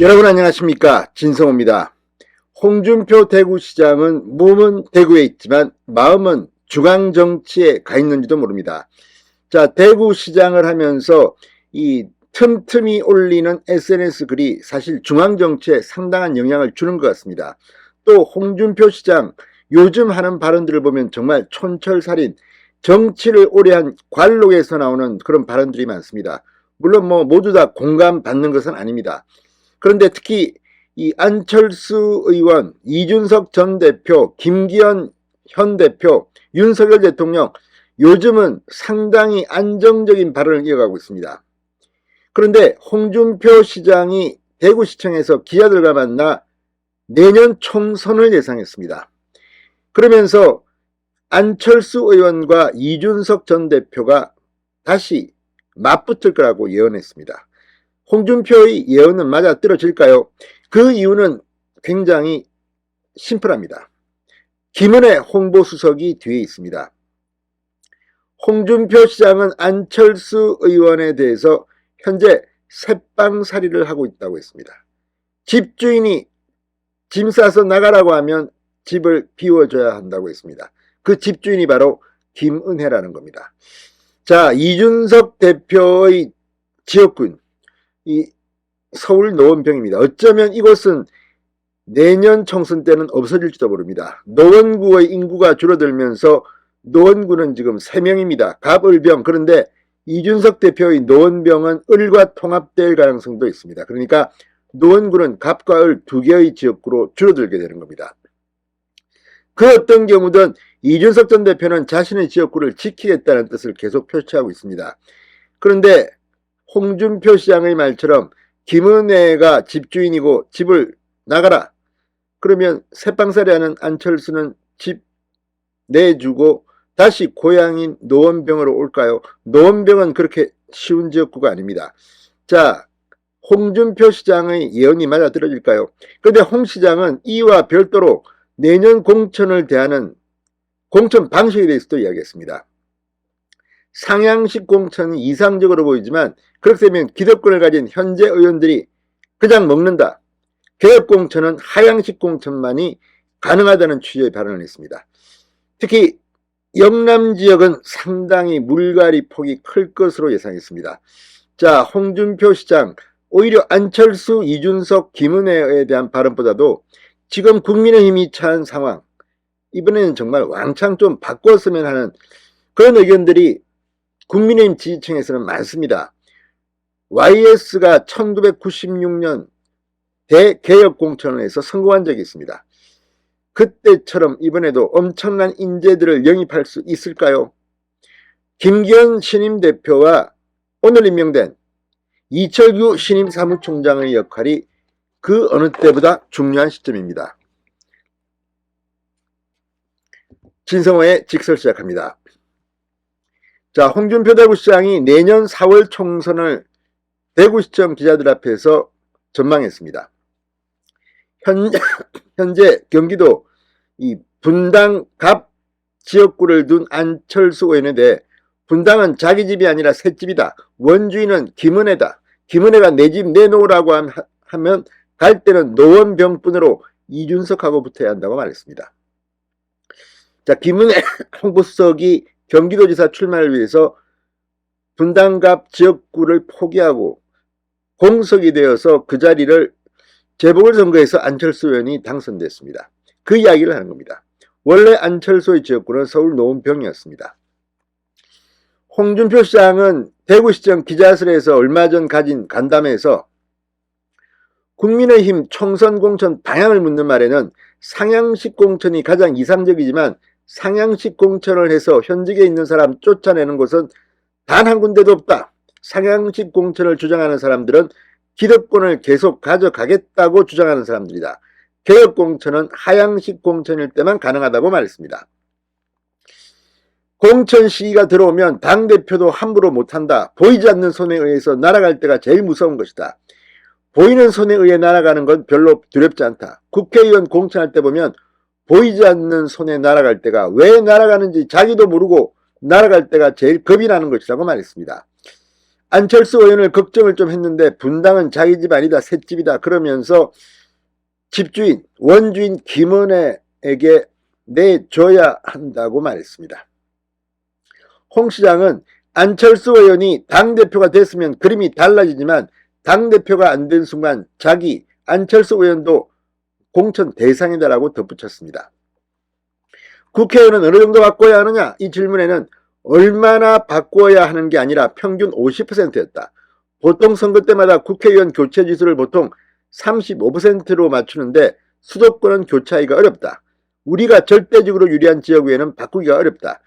여러분 안녕하십니까, 진성호입니다. 홍준표 대구시장은 몸은 대구에 있지만 마음은 중앙정치에 가 있는지도 모릅니다. 자, 대구시장을 하면서 이 틈틈이 올리는 SNS 글이 사실 중앙정치에 상당한 영향을 주는 것 같습니다. 또 홍준표 시장 요즘 하는 발언들을 보면 정말 촌철살인, 정치를 오래 한 관록에서 나오는 그런 발언들이 많습니다. 물론 모두 다 공감받는 것은 아닙니다. 그런데 특히 이 안철수 의원, 이준석 전 대표, 김기현 현 대표, 윤석열 대통령 요즘은 상당히 안정적인 발언을 이어가고 있습니다. 그런데 홍준표 시장이 대구시청에서 기자들과 만나 내년 총선을 예상했습니다. 그러면서 안철수 의원과 이준석 전 대표가 다시 맞붙을 거라고 예언했습니다. 홍준표의 예언은 맞아떨어질까요? 그 이유는 굉장히 심플합니다. 김은혜 홍보수석이 뒤에 있습니다. 홍준표 시장은 안철수 의원에 대해서 현재 새빵살이를 하고 있다고 했습니다. 집주인이 짐 싸서 나가라고 하면 집을 비워줘야 한다고 했습니다. 그 집주인이 바로 김은혜라는 겁니다. 자, 이준석 대표의 지역군, 이 서울 노원병입니다. 어쩌면 이곳은 내년 총선 때는 없어질지도 모릅니다. 노원구의 인구가 줄어들면서 노원구는 지금 3명입니다. 갑을병. 그런데 이준석 대표의 노원병은 을과 통합될 가능성도 있습니다. 그러니까 노원구는 갑과 을 2개의 지역구로 줄어들게 되는 겁니다. 그 어떤 경우든 이준석 전 대표는 자신의 지역구를 지키겠다는 뜻을 계속 표시하고 있습니다. 그런데 홍준표 시장의 말처럼 김은혜가 집주인이고 집을 나가라, 그러면 새빵살이하는 안철수는 집 내주고 다시 고향인 노원병으로 올까요? 노원병은 그렇게 쉬운 지역구가 아닙니다. 자, 홍준표 시장의 예언이 맞아떨어질까요? 그런데 홍 시장은 이와 별도로 내년 공천을 대하는 공천 방식에 대해서도 이야기했습니다. 상향식 공천이 이상적으로 보이지만 그렇게 되면 기득권을 가진 현재 의원들이 그냥 먹는다. 개혁공천은 하향식 공천만이 가능하다는 취지의 발언을 했습니다. 특히 영남 지역은 상당히 물갈이 폭이 클 것으로 예상했습니다. 자, 홍준표 시장 오히려 안철수, 이준석, 김은혜에 대한 발언보다도 지금 국민의힘이 처한 상황, 이번에는 정말 왕창 좀 바꿨으면 하는 그런 의견들이 국민의힘 지지층에서는 많습니다. YS가 1996년 대개혁공천을 해서 성공한 적이 있습니다. 그때처럼 이번에도 엄청난 인재들을 영입할 수 있을까요? 김기현 신임 대표와 오늘 임명된 이철규 신임 사무총장의 역할이 그 어느 때보다 중요한 시점입니다. 진성호의 직설 시작합니다. 자, 홍준표 대구시장이 내년 4월 총선을 대구시청 기자들 앞에서 전망했습니다. 현재 경기도 이 분당 갑 지역구를 둔 안철수 의원에 대해 분당은 자기 집이 아니라 새 집이다. 원주인은 김은혜다. 김은혜가 내 집 내놓으라고 하면 갈 때는 노원병뿐으로 이준석하고 붙어야 한다고 말했습니다. 자, 김은혜 홍보수석이 경기도지사 출마를 위해서 분당갑 지역구를 포기하고 공석이 되어서 그 자리를 재보궐선거에서 안철수 의원이 당선됐습니다. 그 이야기를 하는 겁니다. 원래 안철수의 지역구는 서울 노원병이었습니다. 홍준표 시장은 대구시청 기자실에서 얼마 전 가진 간담회에서 국민의힘 총선 공천 방향을 묻는 말에는 상향식 공천이 가장 이상적이지만 상향식 공천을 해서 현직에 있는 사람 쫓아내는 곳은 단 한 군데도 없다. 상향식 공천을 주장하는 사람들은 기득권을 계속 가져가겠다고 주장하는 사람들이다. 개혁공천은 하향식 공천일 때만 가능하다고 말했습니다. 공천 시기가 들어오면 당대표도 함부로 못한다. 보이지 않는 손에 의해서 날아갈 때가 제일 무서운 것이다. 보이는 손에 의해 날아가는 건 별로 두렵지 않다. 국회의원 공천할 때 보면 보이지 않는 손에 날아갈 때가 왜 날아가는지 자기도 모르고 날아갈 때가 제일 겁이 나는 것이라고 말했습니다. 안철수 의원을 걱정을 좀 했는데 분당은 자기 집 아니다, 셋집이다 그러면서 집주인, 원주인 김은혜에게 내줘야 한다고 말했습니다. 홍 시장은 안철수 의원이 당대표가 됐으면 그림이 달라지지만 당대표가 안 된 순간 자기 안철수 의원도 공천 대상이다라고 덧붙였습니다. 국회의원은 어느 정도 바꿔야 하느냐? 이 질문에는 얼마나 바꿔야 하는 게 아니라 평균 50%였다. 보통 선거 때마다 국회의원 교체 지수를 보통 35%로 맞추는데 수도권은 교체하기가 어렵다. 우리가 절대적으로 유리한 지역 외에는 바꾸기가 어렵다.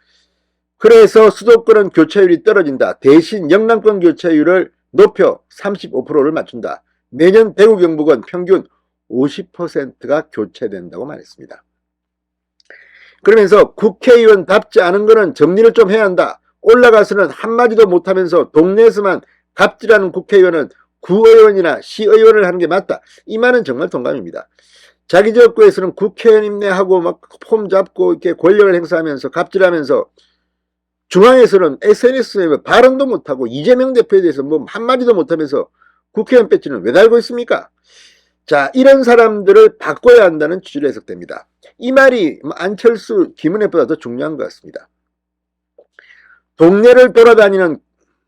그래서 수도권은 교체율이 떨어진다. 대신 영남권 교체율을 높여 35%를 맞춘다. 매년 대구 경북은 평균 50%가 교체된다고 말했습니다. 그러면서 국회의원답지 않은 거는 정리를 좀 해야 한다. 올라가서는 한마디도 못하면서 동네에서만 갑질하는 국회의원은 구의원이나 시의원을 하는 게 맞다. 이 말은 정말 동감입니다. 자기 지역구에서는 국회의원임내 하고 막 폼 잡고 이렇게 권력을 행사하면서 갑질하면서 중앙에서는 SNS에 발언도 못하고 이재명 대표에 대해서 뭐 한마디도 못하면서 국회의원 배지는 왜 달고 있습니까? 자, 이런 사람들을 바꿔야 한다는 취지로 해석됩니다. 이 말이 안철수, 김은혜보다 더 중요한 것 같습니다. 동네를 돌아다니는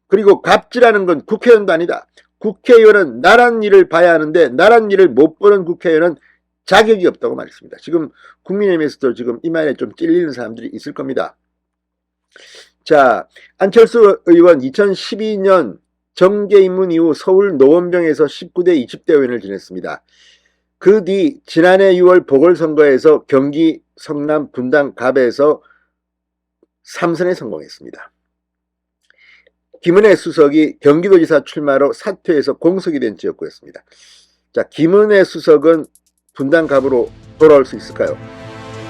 그리고 갑질하는 건 국회의원도 아니다. 국회의원은 나란 일을 봐야 하는데 나란 일을 못 보는 국회의원은 자격이 없다고 말했습니다. 지금 국민의힘에서도 지금 이 말에 좀 찔리는 사람들이 있을 겁니다. 자, 안철수 의원 2012년 정계 입문 이후 서울 노원병에서 19대 20대 의원을 지냈습니다. 그 뒤 지난해 6월 보궐선거에서 경기 성남 분당 갑에서 3선에 성공했습니다. 김은혜 수석이 경기도지사 출마로 사퇴해서 공석이 된 지역구였습니다. 자, 김은혜 수석은 분당 갑으로 돌아올 수 있을까요?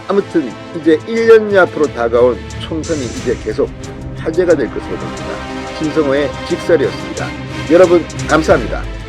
아무튼 이제 1년여 앞으로 다가온 총선이 이제 계속 화제가 될 것으로 보입니다. 김성호의 직설이었습니다. 여러분 감사합니다.